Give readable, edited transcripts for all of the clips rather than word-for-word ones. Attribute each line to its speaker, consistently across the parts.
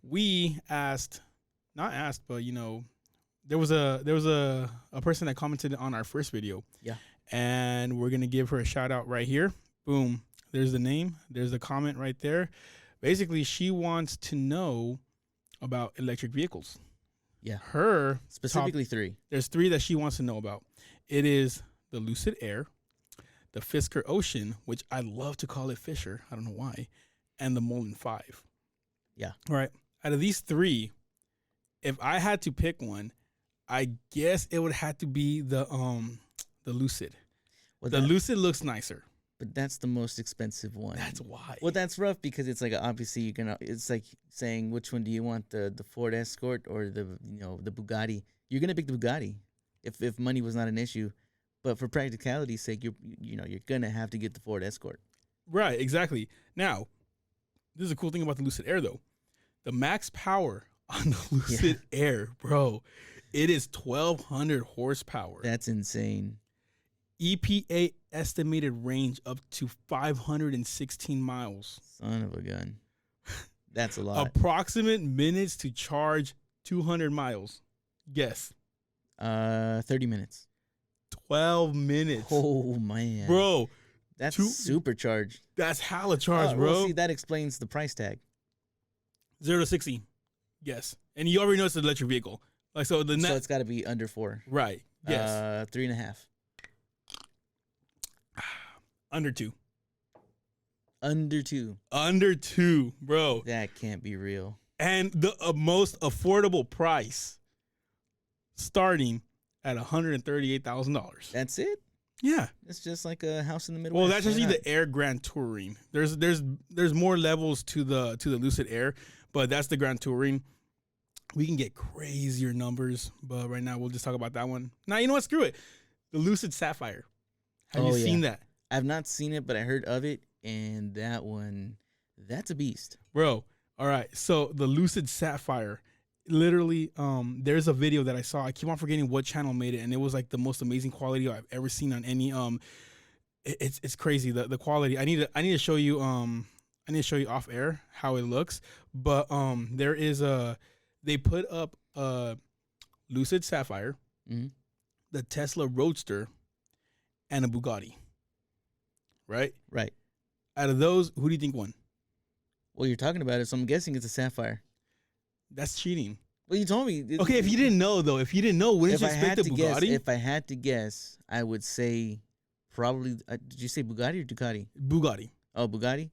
Speaker 1: We asked, not asked, but there was a person that commented on our first video.
Speaker 2: Yeah.
Speaker 1: And we're gonna give her a shout out right here. Boom. There's the name. There's the comment right there. Basically, she wants to know about electric vehicles.
Speaker 2: Yeah.
Speaker 1: Her
Speaker 2: specifically three.
Speaker 1: There's three that she wants to know about. It is the Lucid Air, the Fisker Ocean, which I love to call it Fisher. I don't know why, and the Mullen 5.
Speaker 2: Yeah.
Speaker 1: All right. Out of these three, if I had to pick one, I guess it would have to be the Lucid. Well, the Lucid looks nicer.
Speaker 2: But that's the most expensive one.
Speaker 1: That's why.
Speaker 2: Well, that's rough because it's like obviously you're gonna. It's like saying which one do you want, the Ford Escort or the Bugatti? You're gonna pick the Bugatti if money was not an issue, but for practicality's sake, you're gonna have to get the Ford Escort.
Speaker 1: Right. Exactly. Now, this is a cool thing about the Lucid Air though. The max power on the Lucid Air, bro, it is 1,200 horsepower.
Speaker 2: That's insane.
Speaker 1: EPA estimated range up to 516 miles.
Speaker 2: Son of a gun. That's a lot.
Speaker 1: Approximate minutes to charge 200 miles. Guess.
Speaker 2: 30 minutes.
Speaker 1: 12 minutes.
Speaker 2: Oh, man.
Speaker 1: Bro.
Speaker 2: That's supercharged.
Speaker 1: That's hella charged, bro.
Speaker 2: Well, see, that explains the price tag.
Speaker 1: 0 to 60. Yes. And you already know it's an electric vehicle. So
Speaker 2: it's got to be under 4.
Speaker 1: Right. Yes.
Speaker 2: 3.5.
Speaker 1: Under 2.
Speaker 2: Under 2.
Speaker 1: Under 2, bro.
Speaker 2: That can't be real.
Speaker 1: And the most affordable price starting at $138,000.
Speaker 2: That's it?
Speaker 1: Yeah.
Speaker 2: It's just like a house in the Midwest.
Speaker 1: Well, that's actually the Air Grand Touring. There's more levels to the Lucid Air, but that's the Grand Touring. We can get crazier numbers, but right now we'll just talk about that one. Now, you know what? Screw it. The Lucid Sapphire. Have you seen that?
Speaker 2: I've not seen it, but I heard of it, and that one, that's a beast.
Speaker 1: Bro, all right. So the Lucid Sapphire, literally, there's a video that I saw. I keep on forgetting what channel made it, and it was like the most amazing quality I've ever seen on any. It's crazy the quality. I need to show you. I need to show you off air how it looks. But there is they put up a Lucid Sapphire, the Tesla Roadster, and a Bugatti. Right?
Speaker 2: Right.
Speaker 1: Out of those, who do you think won?
Speaker 2: Well, you're talking about it, so I'm guessing it's a Sapphire.
Speaker 1: That's cheating.
Speaker 2: Well, you told me.
Speaker 1: Okay, if you didn't know, wouldn't you expect the Bugatti?
Speaker 2: If I had to guess, I would say probably, did you say Bugatti or Ducati?
Speaker 1: Bugatti.
Speaker 2: Oh, Bugatti?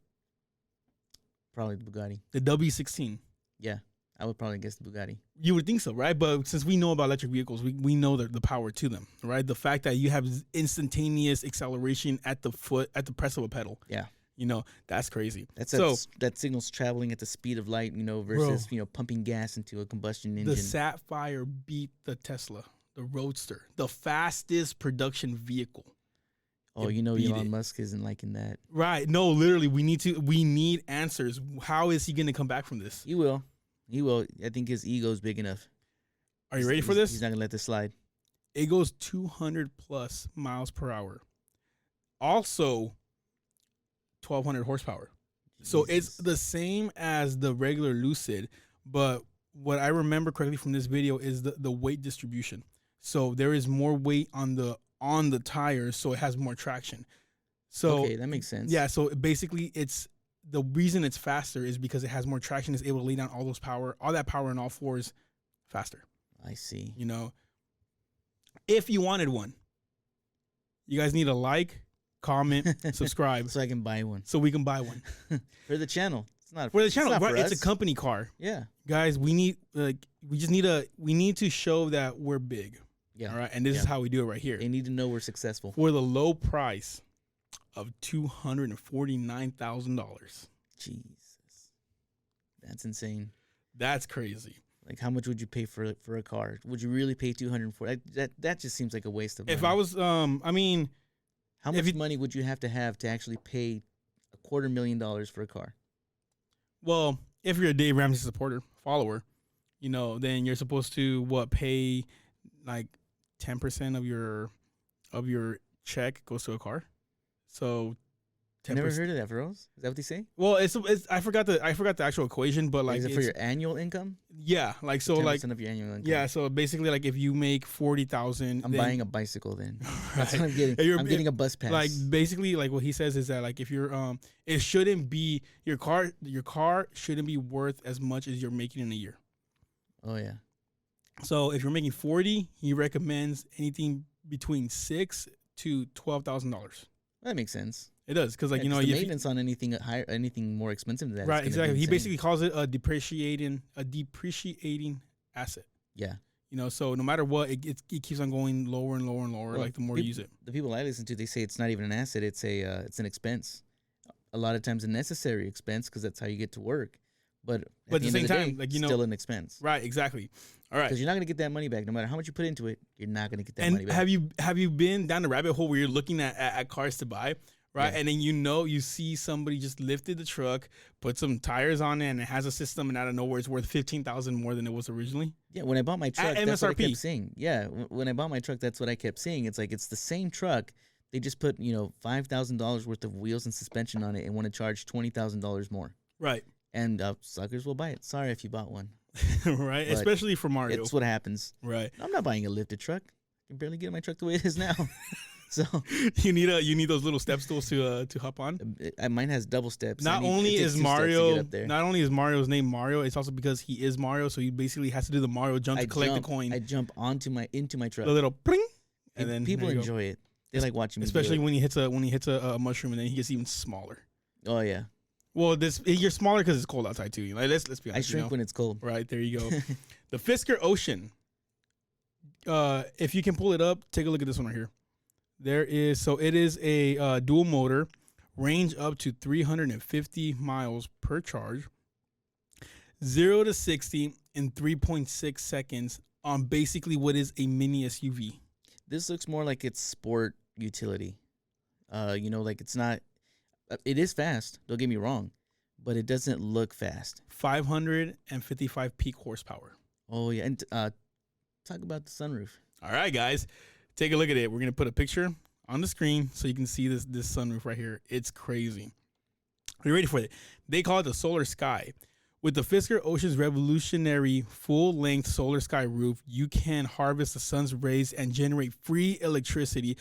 Speaker 2: Probably the Bugatti.
Speaker 1: The W16.
Speaker 2: Yeah, I would probably guess the Bugatti.
Speaker 1: You would think so, right? But since we know about electric vehicles, we know the power to them, right? The fact that you have instantaneous acceleration at the press of a pedal.
Speaker 2: Yeah.
Speaker 1: That's crazy.
Speaker 2: That signal's traveling at the speed of light, versus, pumping gas into a combustion engine.
Speaker 1: The Sapphire beat the Tesla, the Roadster, the fastest production vehicle.
Speaker 2: Oh, Elon Musk isn't liking that.
Speaker 1: Right. No, literally, we need answers. How is he going to come back from this?
Speaker 2: He will. I think his ego's big enough.
Speaker 1: Are you ready for this?
Speaker 2: He's not going to let this slide.
Speaker 1: It goes 200 plus miles per hour. Also, 1,200 horsepower. Jesus. So it's the same as the regular Lucid, but what I remember correctly from this video is the weight distribution. So there is more weight on the tires, so it has more traction. So
Speaker 2: okay, that makes sense.
Speaker 1: Yeah, so basically it's the reason it's faster is because it has more traction, it's able to lay down all that power in all fours faster.
Speaker 2: I see.
Speaker 1: If you wanted one, you guys need a like, comment, subscribe.
Speaker 2: So I can buy one.
Speaker 1: So we can buy one.
Speaker 2: For the channel. It's not
Speaker 1: for the channel,
Speaker 2: it's not
Speaker 1: right?
Speaker 2: For
Speaker 1: it's a company car.
Speaker 2: Yeah.
Speaker 1: Guys, we need to show that we're big.
Speaker 2: Yeah.
Speaker 1: All right. And this is how we do it right here.
Speaker 2: They need to know we're successful.
Speaker 1: For the low price of $249,000.
Speaker 2: Jesus. That's insane.
Speaker 1: That's crazy.
Speaker 2: Like, how much would you pay for a car? Would you really pay $240,000? That just seems like a waste of money.
Speaker 1: If I was,
Speaker 2: how much money would you have to actually pay $250,000 for a car?
Speaker 1: Well, if you're a Dave Ramsey supporter, follower, then you're supposed to pay like 10% of your check goes to a car. So
Speaker 2: I never heard of that, bros. Is that what they say?
Speaker 1: Well, it's I forgot the actual equation, but like
Speaker 2: is it for your annual income?
Speaker 1: Yeah, like so
Speaker 2: 10%
Speaker 1: like
Speaker 2: of your annual income.
Speaker 1: yeah, so basically like if you make 40,000,
Speaker 2: I'm buying a bicycle then. That's
Speaker 1: Right.
Speaker 2: what I'm getting. I'm getting a bus pass.
Speaker 1: Like basically like what he says is that like if you're it shouldn't be your car shouldn't be worth as much as you're making in a year.
Speaker 2: Oh yeah.
Speaker 1: So if you're making 40, he recommends anything between $6,000 to $12,000.
Speaker 2: That makes sense.
Speaker 1: It does because like
Speaker 2: Yeah,
Speaker 1: you know
Speaker 2: the
Speaker 1: if
Speaker 2: maintenance on anything higher, anything more expensive than that.
Speaker 1: right,
Speaker 2: is gonna be
Speaker 1: exactly. He
Speaker 2: insane.
Speaker 1: basically calls it a depreciating asset.
Speaker 2: Yeah.
Speaker 1: You know, so no matter what, it keeps on going lower and lower and lower.
Speaker 2: Well,
Speaker 1: like the more you use it.
Speaker 2: The people I listen to, they say it's not even an asset; it's an expense. A lot of times, a necessary expense because that's how you get to work. But
Speaker 1: at the same time, like you know,
Speaker 2: still an expense.
Speaker 1: Right, exactly. All right,
Speaker 2: because you're not gonna get that money back, no matter how much you put into it. You're not gonna get that money
Speaker 1: and
Speaker 2: back.
Speaker 1: have you been down the rabbit hole where you're looking at cars to buy, right?
Speaker 2: Yeah.
Speaker 1: And then you see somebody just lifted the truck, put some tires on it, and it has a system, and out of nowhere it's worth $15,000 more than it was originally.
Speaker 2: Yeah, when I bought my truck,
Speaker 1: at
Speaker 2: that's what I
Speaker 1: MSRP.
Speaker 2: kept seeing. Yeah, when I bought my truck, that's what I kept seeing. It's like it's the same truck. They just put $5,000 worth of wheels and suspension on it and want to charge $20,000 more.
Speaker 1: Right.
Speaker 2: And suckers will buy it. Sorry if you bought one.
Speaker 1: Right,
Speaker 2: But
Speaker 1: especially for Mario.
Speaker 2: It's what happens.
Speaker 1: Right.
Speaker 2: I'm not buying a lifted truck. I can barely get my truck the way it is now. So
Speaker 1: you need those little step stools to hop on.
Speaker 2: Mine has double steps.
Speaker 1: Not only is Mario's name Mario, it's also because he is Mario, so he basically has to do the Mario jump to collect the coin.
Speaker 2: I jump into my truck.
Speaker 1: The little pling, and then
Speaker 2: people enjoy it. They like watching me.
Speaker 1: Especially when he hits a mushroom, and then he gets even smaller.
Speaker 2: Oh yeah.
Speaker 1: Well, you're smaller because it's cold outside too. Like let's be honest.
Speaker 2: I shrink when it's cold.
Speaker 1: Right, there you go. The Fisker Ocean. If you can pull it up, take a look at this one right here. It is a dual motor, range up to 350 miles per charge, 0 to 60 in 3.6 seconds on basically what is a mini SUV.
Speaker 2: This looks more like it's sport utility. Like it's not. It is fast. Don't get me wrong, but it doesn't look fast.
Speaker 1: 555 peak horsepower.
Speaker 2: Oh yeah, and talk about the sunroof.
Speaker 1: All right, guys, take a look at it. We're gonna put a picture on the screen so you can see this sunroof right here. It's crazy. Are you ready for it? They call it the Solar Sky. With the Fisker Ocean's revolutionary full-length Solar Sky roof, you can harvest the sun's rays and generate free electricity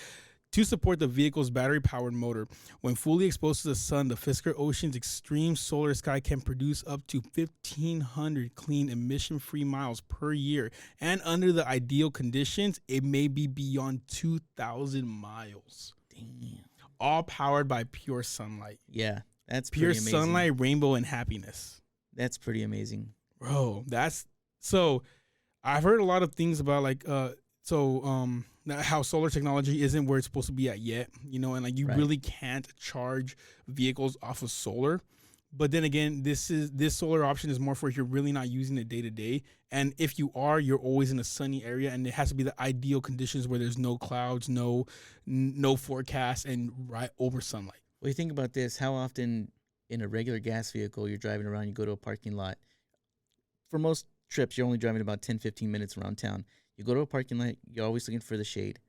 Speaker 1: to support the vehicle's battery-powered motor. When fully exposed to the sun, the Fisker Ocean's extreme Solar Sky can produce up to 1,500 clean emission-free miles per year. And under the ideal conditions, it may be beyond 2,000 miles.
Speaker 2: Damn.
Speaker 1: All powered by pure sunlight.
Speaker 2: Yeah, that's
Speaker 1: pure
Speaker 2: pretty amazing.
Speaker 1: sunlight, rainbow, and happiness.
Speaker 2: That's pretty amazing.
Speaker 1: Bro, so I've heard a lot of things about how solar technology isn't where it's supposed to be at yet, and like you really can't charge vehicles off of solar. But then again, this solar option is more for if you're really not using it day to day. And if you are, you're always in a sunny area, and it has to be the ideal conditions where there's no clouds, no forecast, and right over sunlight.
Speaker 2: Well, you think about this, how often in a regular gas vehicle you're driving around, you go to a parking lot. For most trips, you're only driving about 10, 15 minutes around town. You go to a parking lot, you're always looking for the shade.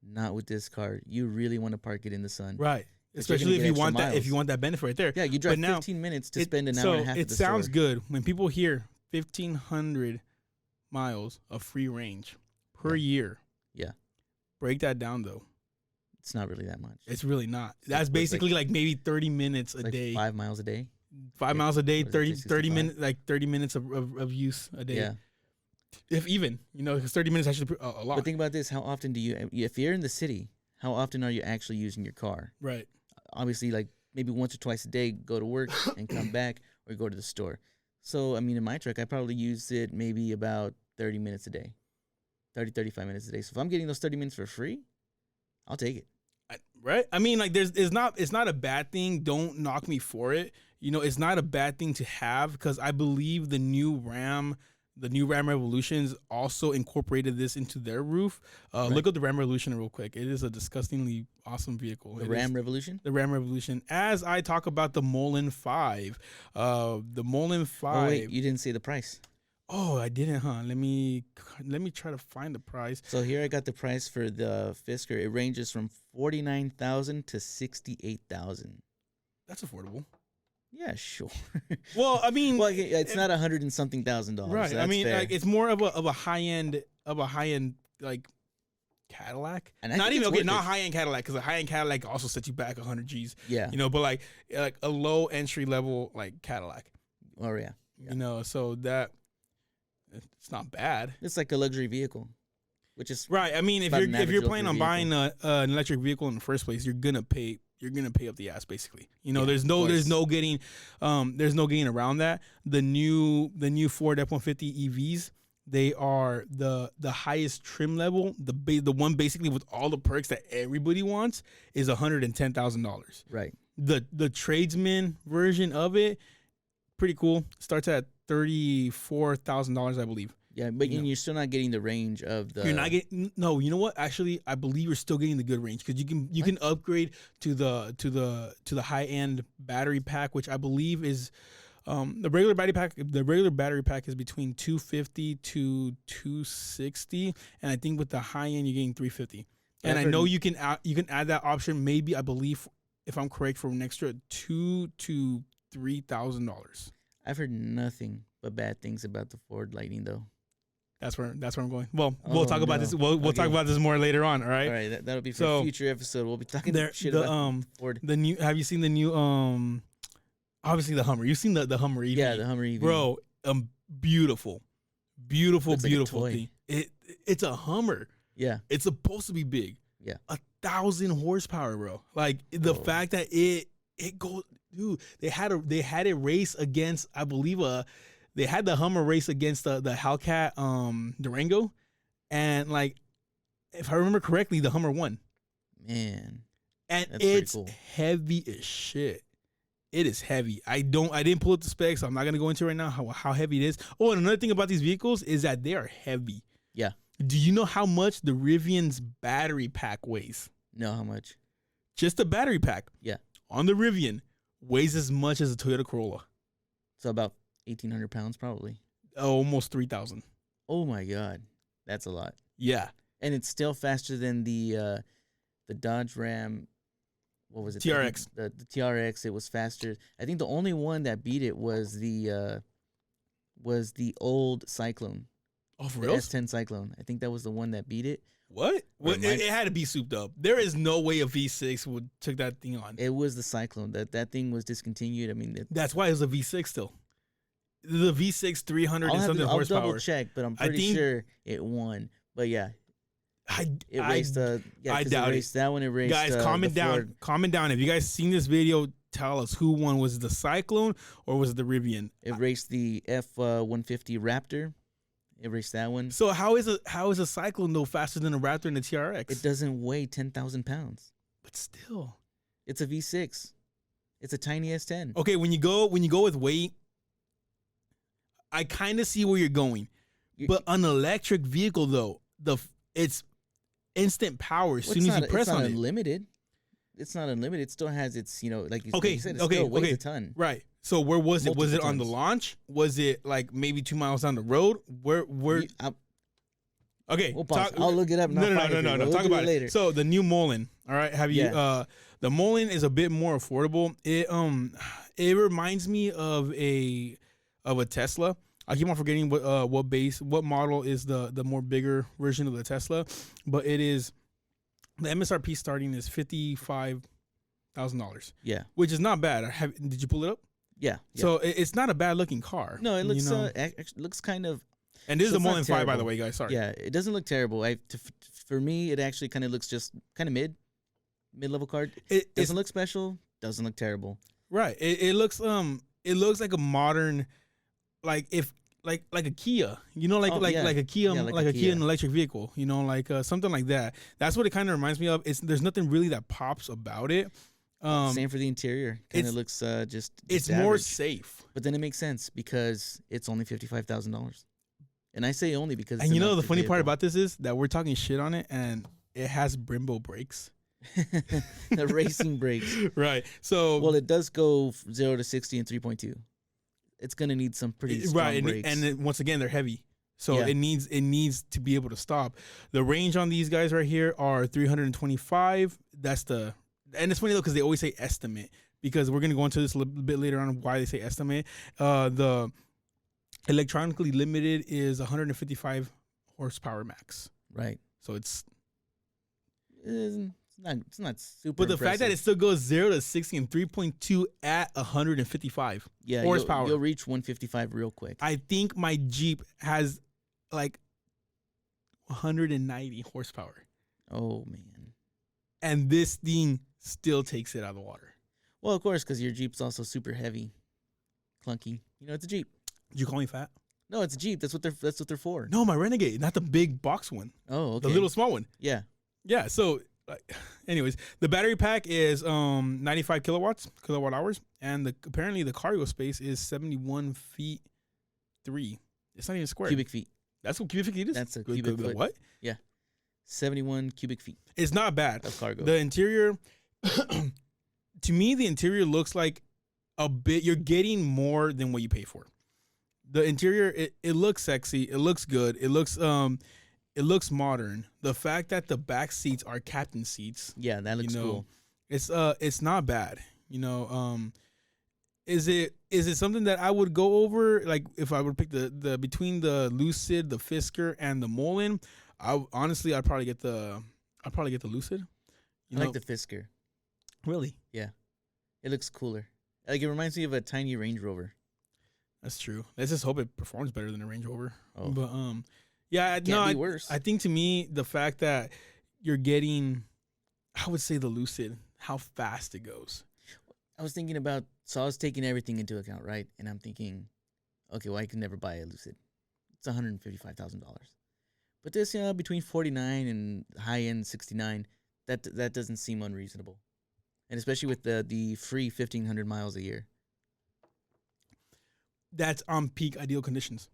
Speaker 2: Not with this car. You really want to park it in the sun.
Speaker 1: Right. Especially if you want that benefit right there.
Speaker 2: Yeah, you drive 15 minutes to spend an hour and a half at the store.
Speaker 1: It sounds good when people hear 1,500 miles of free range per year.
Speaker 2: Yeah.
Speaker 1: Break that down though.
Speaker 2: It's not really that much.
Speaker 1: It's really not. That's basically like maybe 30 minutes a day.
Speaker 2: 5 miles a day.
Speaker 1: 5 miles a day, 30 minutes, like 30 minutes of use a day.
Speaker 2: Yeah.
Speaker 1: If even, because 30 minutes actually a lot.
Speaker 2: But think about this. How often if you're in the city, how often are you actually using your car?
Speaker 1: Right.
Speaker 2: Obviously, like maybe once or twice a day, go to work and come back or go to the store. So, I mean, in my truck, I probably use it maybe about 30 minutes a day, 35 minutes a day. So if I'm getting those 30 minutes for free, I'll take it.
Speaker 1: Right. I mean, like it's not a bad thing. Don't knock me for it. It's not a bad thing to have because I believe the new Ram Revolutions also incorporated this into their roof. Look up the Ram Revolution real quick. It is a disgustingly awesome vehicle.
Speaker 2: The Ram Revolution?
Speaker 1: The Ram Revolution. As I talk about the Mullen 5. The Mullen 5.
Speaker 2: Oh, wait, you didn't say the price.
Speaker 1: Oh, I didn't, huh? Let me try to find the price.
Speaker 2: So here I got the price for the Fisker. It ranges from $49,000 to $68,000.
Speaker 1: That's affordable.
Speaker 2: Yeah, sure.
Speaker 1: Well, I mean,
Speaker 2: well, it's not $100 and something thousand,
Speaker 1: right?
Speaker 2: So
Speaker 1: I mean,
Speaker 2: fair.
Speaker 1: like it's more of a high end like Cadillac.
Speaker 2: And I
Speaker 1: Not
Speaker 2: think
Speaker 1: even
Speaker 2: it's
Speaker 1: okay,
Speaker 2: worth
Speaker 1: not
Speaker 2: it.
Speaker 1: high end Cadillac because a high end Cadillac also sets you back 100 G's.
Speaker 2: Yeah.
Speaker 1: You know, but like a low entry level like Cadillac.
Speaker 2: Oh yeah.
Speaker 1: You know, so that it's not bad.
Speaker 2: It's like a luxury vehicle, which is
Speaker 1: Right. I mean,
Speaker 2: about an
Speaker 1: if you're
Speaker 2: average
Speaker 1: planning on
Speaker 2: luxury
Speaker 1: buying an electric vehicle in the first place, you're gonna pay up the ass basically. You know,
Speaker 2: Yeah,
Speaker 1: there's no getting around that. The new Ford F-150 EVs, they are the highest trim level. The one basically with all the perks that everybody wants is $110,000.
Speaker 2: right.
Speaker 1: The tradesman version of it, pretty cool. Starts at $34,000, I believe.
Speaker 2: Yeah, but you're still not getting the range of the.
Speaker 1: You're not getting no. You know what? Actually, I believe you're still getting the good range because you can upgrade to the high end battery pack, which I believe is the regular battery pack. The regular battery pack is between 250 to 260, and I think with the high end you're getting 350. And I know you can add that option. Maybe I believe, if I'm correct, for an extra $2,000 to $3,000.
Speaker 2: I've heard nothing but bad things about the Ford Lightning, though.
Speaker 1: That's where I'm going. Well, we'll talk about this. We'll
Speaker 2: Okay.
Speaker 1: talk about this more later on. All right.
Speaker 2: All right, that'll be for a future episode. We'll be talking shit about Ford.
Speaker 1: The new. Have you seen the new? Obviously the Hummer. You've seen the Hummer EV.
Speaker 2: Yeah, the Hummer EV.
Speaker 1: Bro, beautiful
Speaker 2: Looks like a toy.
Speaker 1: thing. It's a Hummer.
Speaker 2: Yeah.
Speaker 1: It's supposed to be big.
Speaker 2: Yeah.
Speaker 1: 1,000 horsepower, bro. Like the fact that it goes, dude. They had it race against, I believe, they had the Hummer race against the Hellcat Durango, and like, if I remember correctly, the Hummer won.
Speaker 2: Man,
Speaker 1: and
Speaker 2: that's
Speaker 1: it's
Speaker 2: pretty cool.
Speaker 1: heavy as shit. It is heavy. I didn't pull up the specs, so I'm not gonna go into right now how heavy it is. Oh, and another thing about these vehicles is that they are heavy.
Speaker 2: Yeah.
Speaker 1: Do you know how much the Rivian's battery pack weighs?
Speaker 2: No, how much?
Speaker 1: Just the battery pack.
Speaker 2: Yeah.
Speaker 1: On the Rivian weighs as much as a Toyota Corolla.
Speaker 2: So about 1,800 pounds, probably.
Speaker 1: Almost 3,000.
Speaker 2: Oh my God, that's a lot.
Speaker 1: Yeah.
Speaker 2: And it's still faster than the Dodge Ram. What was it?
Speaker 1: TRX.
Speaker 2: The TRX. It was faster. I think the only one that beat it was the old Cyclone.
Speaker 1: Oh, for
Speaker 2: The
Speaker 1: real?
Speaker 2: S10 Cyclone. I think that was the one that beat it.
Speaker 1: What? Well, it had to be souped up. There is no way a V6 would took that thing on.
Speaker 2: It was the Cyclone. That thing was discontinued. I mean,
Speaker 1: That's why it was a V6 still. The V6 300 and something horsepower.
Speaker 2: I'll double check, but I'm pretty sure it won. But yeah, it raced.
Speaker 1: I doubt it.
Speaker 2: That one it raced.
Speaker 1: Guys, comment down.
Speaker 2: Ford.
Speaker 1: Comment down. If you guys seen this video, tell us who won. Was it the Cyclone or was it the Rivian?
Speaker 2: It raced the F-150 Raptor. It raced that one.
Speaker 1: So how is a Cyclone though faster than a Raptor and a TRX?
Speaker 2: It doesn't weigh 10,000 pounds.
Speaker 1: But still,
Speaker 2: it's a V6. It's a tiny S10.
Speaker 1: Okay, when you go with weight, I kind of see where you're going. But an electric vehicle though, it's instant power as soon as you press on it.
Speaker 2: Unlimited. It's not unlimited. It still has its, like you said, it
Speaker 1: okay,
Speaker 2: still weighs a ton.
Speaker 1: Right. So where was it? Was
Speaker 2: Multiple
Speaker 1: it on the
Speaker 2: tons.
Speaker 1: launch? Was it like maybe 2 miles down the road? Okay.
Speaker 2: We'll pause. I'll look it up.
Speaker 1: No.
Speaker 2: We'll
Speaker 1: Talk
Speaker 2: do
Speaker 1: about
Speaker 2: it later.
Speaker 1: So the new Mullen. All right. Have you?
Speaker 2: Yeah.
Speaker 1: The Mullen is a bit more affordable. It reminds me of a Tesla. I keep on forgetting what model is the more bigger version of the Tesla, but it is the MSRP starting is $55,000.
Speaker 2: Yeah.
Speaker 1: Which is not bad. Did you pull it up?
Speaker 2: Yeah.
Speaker 1: So it's not a bad looking car.
Speaker 2: No, it looks looks kind of.
Speaker 1: And this is
Speaker 2: so
Speaker 1: the Mullen 5, by the
Speaker 2: terrible.
Speaker 1: way, guys. Sorry.
Speaker 2: Yeah, it doesn't look terrible. For me, it actually kind of looks just kind of mid-level car. It doesn't look special. Doesn't look terrible.
Speaker 1: Right. It looks like a modern, like a Kia. You know, like a Kia, like a Kia, an electric vehicle. You know, like something like that. That's what it kind of reminds me of. There's nothing really that pops about it.
Speaker 2: Same for the interior. Kind of looks just.
Speaker 1: It's
Speaker 2: average.
Speaker 1: more safe.
Speaker 2: But then it makes sense because it's only $55,000. And I say only because.
Speaker 1: And you know the funny part about this is that we're talking shit on it, and it has Brembo brakes.
Speaker 2: The racing brakes.
Speaker 1: Right. So.
Speaker 2: Well, it does go 0 to 60 in 3.2. It's gonna need some pretty strong brakes.
Speaker 1: And once again, they're heavy. So it needs to be able to stop. The range on these guys right here are 325. And it's funny though because they always say estimate, because we're gonna go into this a little bit later on why they say estimate. The electronically limited is 155 horsepower max.
Speaker 2: Right.
Speaker 1: So it's
Speaker 2: not super.
Speaker 1: But the
Speaker 2: impressive.
Speaker 1: fact that it still goes 0 to 60 in 3.2 at 155 horsepower.
Speaker 2: You'll reach 155 real quick.
Speaker 1: I think my Jeep has like 190 horsepower.
Speaker 2: Oh man.
Speaker 1: And this thing still takes it out of the water.
Speaker 2: Well, of course, because your Jeep's also super heavy, clunky. You know, it's a Jeep.
Speaker 1: Did you call me fat?
Speaker 2: No, it's a Jeep. That's what they're for.
Speaker 1: No, my Renegade, not the big box one.
Speaker 2: Oh, okay.
Speaker 1: The little small one.
Speaker 2: Yeah.
Speaker 1: Yeah. So, anyways, the battery pack is 95 kilowatt hours, and apparently the cargo space is 71 feet 3. It's not even square.
Speaker 2: Cubic feet.
Speaker 1: That's what cubic feet is.
Speaker 2: That's a cubic foot.
Speaker 1: What?
Speaker 2: Yeah. 71 cubic feet.
Speaker 1: It's not bad.
Speaker 2: Of cargo.
Speaker 1: The interior, to me, the interior looks like a bit. You're getting more than what you pay for. The interior, it looks sexy. It looks good. It looks modern. The fact that the back seats are captain seats.
Speaker 2: Yeah, that looks cool.
Speaker 1: It's not bad. Is it something that I would go over? Like if I would pick the between the Lucide, the Fisker, and the Mullen, I'd probably get the Lucide.
Speaker 2: I like the Fisker.
Speaker 1: Really?
Speaker 2: Yeah, it looks cooler. Like it reminds me of a tiny Range Rover.
Speaker 1: That's true. Let's just hope it performs better than a Range Rover.
Speaker 2: Oh.
Speaker 1: But yeah,
Speaker 2: Can't be worse.
Speaker 1: I think to me the fact that you're getting, I would say the Lucide, how fast it goes.
Speaker 2: I was thinking about, so I was taking everything into account, right? And I'm thinking, okay, well I can never buy a Lucide. It's $155,000. But this, between 49 and high end 69, that doesn't seem unreasonable, and especially with the free 1,500 miles a year.
Speaker 1: That's on peak ideal conditions.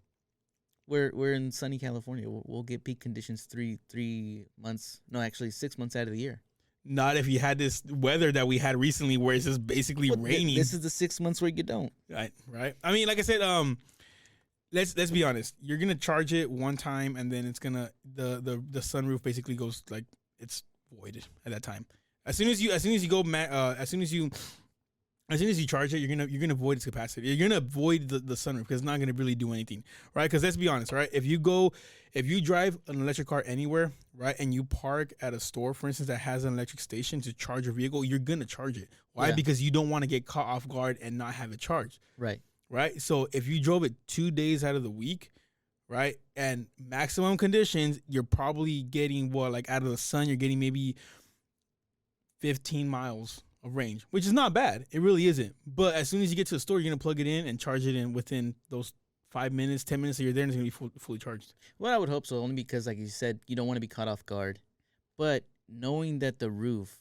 Speaker 2: We're in sunny California. We'll get peak conditions 3 months. No, actually 6 months out of the year.
Speaker 1: Not if you had this weather that we had recently, where it's just basically raining.
Speaker 2: This is the 6 months where you don't.
Speaker 1: Right. I mean, like I said, let's be honest. You're gonna charge it one time, and then it's gonna the sunroof basically goes like it's voided at that time. As soon as you charge it, you're gonna void its capacity. You're gonna void the sunroof because it's not gonna really do anything, right? Because let's be honest, right? If you drive an electric car anywhere, right, and you park at a store, for instance, that has an electric station to charge your vehicle, you're gonna charge it. Why?
Speaker 2: Yeah.
Speaker 1: Because you don't want to get caught off guard and not have it charged.
Speaker 2: Right.
Speaker 1: Right. So if you drove it 2 days out of the week, right, and maximum conditions, you're probably getting out of the sun, you're getting maybe 15 miles of range, which is not bad. It really isn't. But as soon as you get to the store, you're going to plug it in and charge it in within those 5 minutes, 10 minutes that you're there, and it's going to be fully charged.
Speaker 2: Well, I would hope so, only because, like you said, you don't want to be caught off guard. But knowing that the roof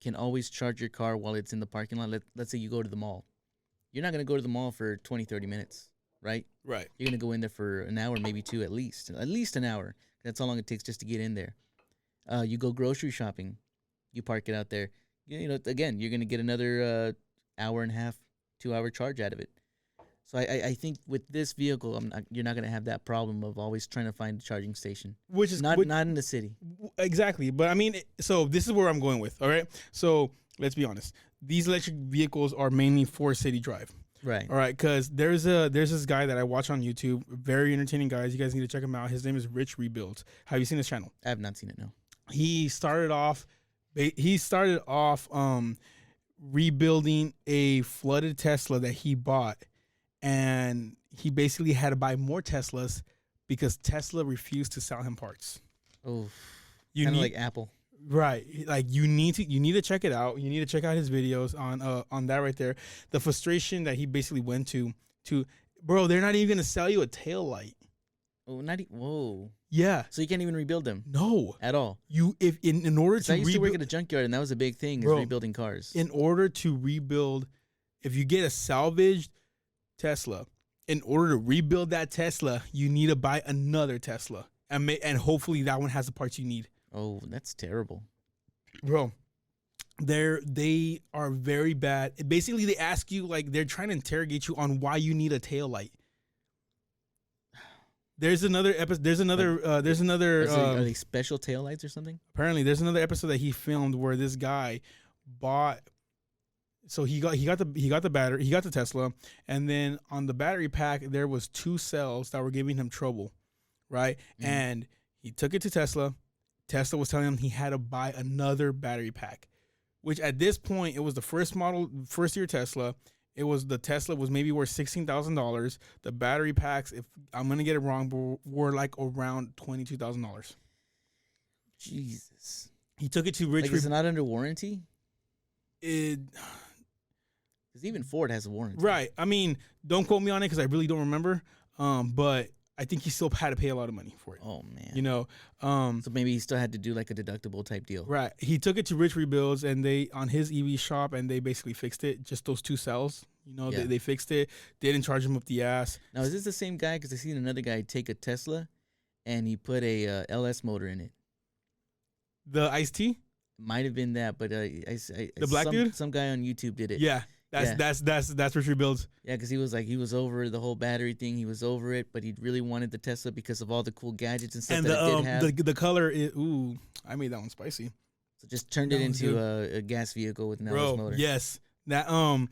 Speaker 2: can always charge your car while it's in the parking lot, let's say you go to the mall. You're not going to go to the mall for 20, 30 minutes, right?
Speaker 1: Right.
Speaker 2: You're going to go in there for an hour, maybe two at least. At least an hour. That's how long it takes just to get in there. You go grocery shopping. You park it out there. Again, you're going to get another hour and a half, 2 hour charge out of it. So I think with this vehicle, you're not going to have that problem of always trying to find a charging station.
Speaker 1: Which is
Speaker 2: not in the city.
Speaker 1: Exactly. But I mean, so this is where I'm going with. All right. So let's be honest. These electric vehicles are mainly for city drive.
Speaker 2: Right.
Speaker 1: All right. Because there's this guy that I watch on YouTube. Very entertaining guys. You guys need to check him out. His name is Rich Rebuilds. Have you seen his channel?
Speaker 2: I have not seen it, no.
Speaker 1: He started off rebuilding a flooded Tesla that he bought, and he basically had to buy more Teslas because Tesla refused to sell him parts.
Speaker 2: Oh, kind of like Apple,
Speaker 1: right? Like you need to check it out. You need to check out his videos on that right there. The frustration that he basically went to bro, they're not even gonna sell you a tail light.
Speaker 2: Oh, whoa.
Speaker 1: Yeah.
Speaker 2: So you can't even rebuild them?
Speaker 1: No.
Speaker 2: At all?
Speaker 1: If in order to
Speaker 2: I used to work at a junkyard, and that was a big thing, is rebuilding cars.
Speaker 1: In order to rebuild, if you get a salvaged Tesla, in order to rebuild that Tesla, you need to buy another Tesla. And hopefully that one has the parts you need.
Speaker 2: Oh, that's terrible.
Speaker 1: Bro, they are very bad. Basically, they ask you, like, they're trying to interrogate you on why you need a tail light. There's another episode. Are
Speaker 2: they special taillights or something?
Speaker 1: Apparently, there's another episode that he filmed where this guy bought So he got the battery, he got the Tesla, and then on the battery pack there was 2 cells that were giving him trouble, right?
Speaker 2: Mhm.
Speaker 1: And he took it to Tesla. Tesla was telling him he had to buy another battery pack, which at this point it was the first year Tesla. The Tesla was maybe worth $16,000. The battery packs, if I'm gonna get it wrong, were like around $22,000.
Speaker 2: Jesus.
Speaker 1: He took it to Rich.
Speaker 2: Like, is it not under warranty?
Speaker 1: It
Speaker 2: Because even Ford has a warranty.
Speaker 1: Right. I mean, don't quote me on it because I really don't remember. But I think he still had to pay a lot of money for it.
Speaker 2: Oh man.
Speaker 1: You know.
Speaker 2: So maybe he still had to do like a deductible type deal.
Speaker 1: Right. He took it to Rich Rebuilds and they on his EV shop and they basically fixed it. Just those 2 cells. You know,
Speaker 2: Yeah.
Speaker 1: they fixed it. They didn't charge him up the ass.
Speaker 2: Now is this the same guy? Because I seen another guy take a Tesla, and he put a LS motor in it.
Speaker 1: The iced tea.
Speaker 2: Might have been that, but
Speaker 1: The black dude?
Speaker 2: some guy on YouTube did it.
Speaker 1: Yeah. That's Rich Rebuilds.
Speaker 2: Yeah, because he was over the whole battery thing. He was over it, but he really wanted the Tesla because of all the cool gadgets and stuff
Speaker 1: And
Speaker 2: that it did have.
Speaker 1: the color is I made that one spicy.
Speaker 2: So just turned it
Speaker 1: That was
Speaker 2: into a gas vehicle with an LS
Speaker 1: Bro,
Speaker 2: motor.
Speaker 1: yes. That one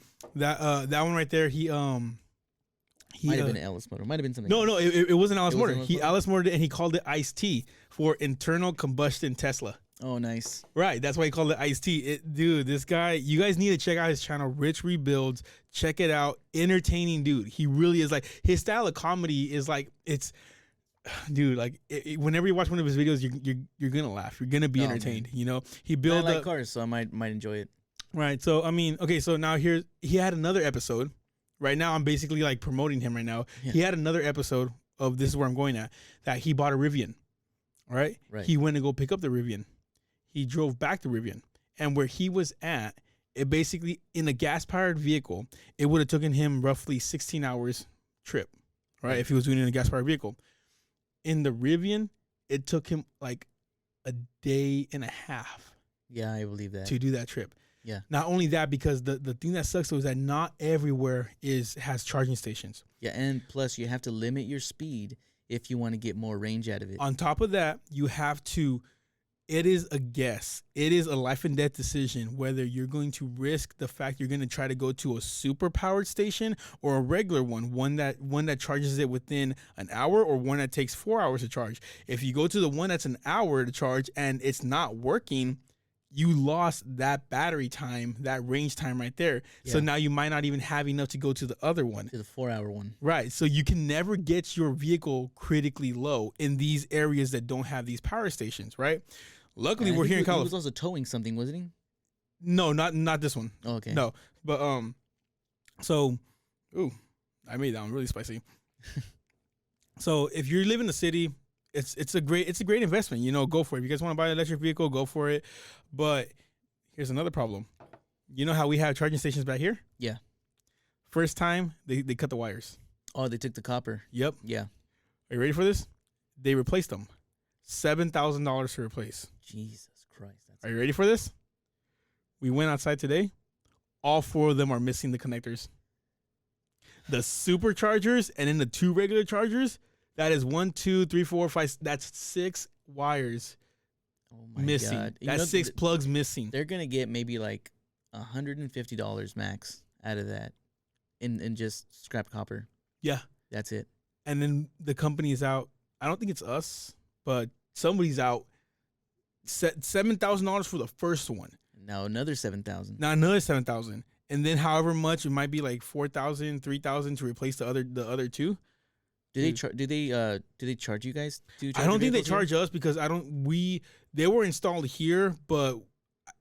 Speaker 1: right there, he
Speaker 2: Might have been an LS motor. Might have been something.
Speaker 1: No, it wasn't Alice
Speaker 2: It
Speaker 1: motor.
Speaker 2: wasn't
Speaker 1: He
Speaker 2: Alice
Speaker 1: Alice motored it and he called it iced tea for internal combustion Tesla.
Speaker 2: Oh, nice.
Speaker 1: Right, that's why he called it iced tea. Dude, this guy, you guys need to check out his channel, Rich Rebuilds. Check it out. Entertaining dude. He really is like his style of comedy is like dude. Like whenever you watch one of his videos, you're gonna laugh. You're gonna be
Speaker 2: Oh,
Speaker 1: entertained.
Speaker 2: man.
Speaker 1: You know, he
Speaker 2: I
Speaker 1: built
Speaker 2: like cars, so I might enjoy it.
Speaker 1: right. So I mean, okay. So now he had another episode. Right now, I'm basically like promoting him right now.
Speaker 2: Yeah.
Speaker 1: He had another episode of This Is Where I'm Going At that he bought a Rivian. Right.
Speaker 2: Right.
Speaker 1: He went to go pick up the Rivian. He drove back the Rivian, and where he was at, it basically in a gas-powered vehicle, it would have taken him roughly 16 hours trip, right? If he was doing it in a gas-powered vehicle. In the Rivian, it took him like a day and a half
Speaker 2: Yeah, I believe that.
Speaker 1: to do that trip.
Speaker 2: Yeah.
Speaker 1: Not only that, because the thing that sucks though is that not everywhere has charging stations.
Speaker 2: Yeah, and plus you have to limit your speed if you want to get more range out of it.
Speaker 1: On top of that, you have to. It is a guess. It is a life and death decision whether you're going to risk the fact you're going to try to go to a super powered station or a regular one that charges it within an hour or one that takes 4 hours to charge. If you go to the one that's an hour to charge and it's not working, you lost that battery time, that range time right there. So
Speaker 2: Yeah.
Speaker 1: now you might not even have enough to go to the other one.
Speaker 2: To the 4-hour one.
Speaker 1: Right. So you can never get your vehicle critically low in these areas that don't have these power stations, right? Luckily,
Speaker 2: And I
Speaker 1: we're
Speaker 2: think
Speaker 1: here in
Speaker 2: he was
Speaker 1: California.
Speaker 2: also towing something, wasn't he?
Speaker 1: No, not this one.
Speaker 2: Oh, okay.
Speaker 1: No. But so I made that one really spicy. So if you live in the city, it's a great investment. You know, go for it. If you guys want to buy an electric vehicle, go for it. But here's another problem. You know how we have charging stations back here?
Speaker 2: Yeah.
Speaker 1: First time they cut the wires.
Speaker 2: Oh, they took the copper.
Speaker 1: Yep.
Speaker 2: Yeah.
Speaker 1: Are you ready for this? They replaced them. $7,000 to replace.
Speaker 2: Jesus Christ.
Speaker 1: Are you ready for this? We went outside today. All 4 of them are missing the connectors. The superchargers and then the 2 regular chargers, that is 1, 2, 3, 4, 5. That's 6 wires
Speaker 2: Oh my
Speaker 1: missing.
Speaker 2: God. You
Speaker 1: That's
Speaker 2: know,
Speaker 1: 6 plugs missing.
Speaker 2: They're gonna get maybe like $150 max out of that, in just scrap copper.
Speaker 1: Yeah.
Speaker 2: That's it.
Speaker 1: And then the company is out. I don't think it's us, but somebody's out. $7,000 for the first one.
Speaker 2: Now another 7,000.
Speaker 1: Now another 7,000, and then however much it might be like 4,000, 3,000 to replace the other 2.
Speaker 2: Do they charge you guys?
Speaker 1: I don't think they charge us because they were installed here, but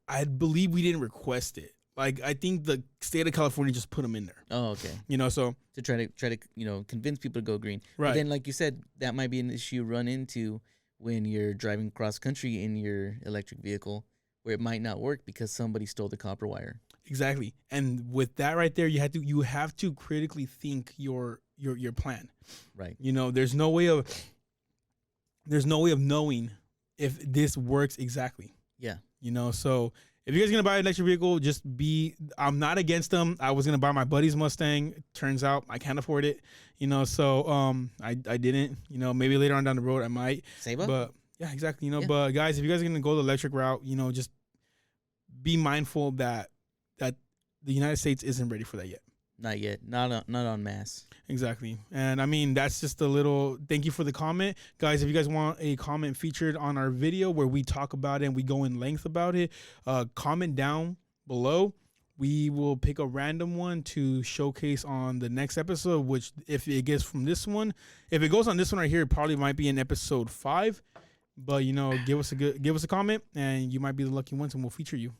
Speaker 1: I believe we didn't request it. Like I think the state of California just put them in there.
Speaker 2: Oh, okay.
Speaker 1: You know, so
Speaker 2: To try to convince people to go green.
Speaker 1: right.
Speaker 2: But then, like you said, that might be an issue you run into when you're driving cross country in your electric vehicle, where it might not work because somebody stole the copper wire.
Speaker 1: Exactly. And with that right there, you have to critically think your plan.
Speaker 2: Right.
Speaker 1: You know, there's no way of knowing if this works exactly.
Speaker 2: Yeah.
Speaker 1: You know, so if you guys are gonna buy an electric vehicle, I'm not against them. I was gonna buy my buddy's Mustang. Turns out I can't afford it. You know, so I didn't. You know, maybe later on down the road I might.
Speaker 2: Save up.
Speaker 1: But yeah, exactly. You know,
Speaker 2: Yeah.
Speaker 1: but guys, if you guys are gonna go the electric route, you know, just be mindful that the United States isn't ready for that yet.
Speaker 2: Not yet. Not on mass.
Speaker 1: Exactly. And I mean, that's just a little thank you for the comment. Guys, if you guys want a comment featured on our video where we talk about it and we go in length about it, comment down below. We will pick a random one to showcase on the next episode, which if it gets from this one, if it goes on this one right here, it probably might be in episode 5. But, you know, give us a comment and you might be the lucky ones and we'll feature you.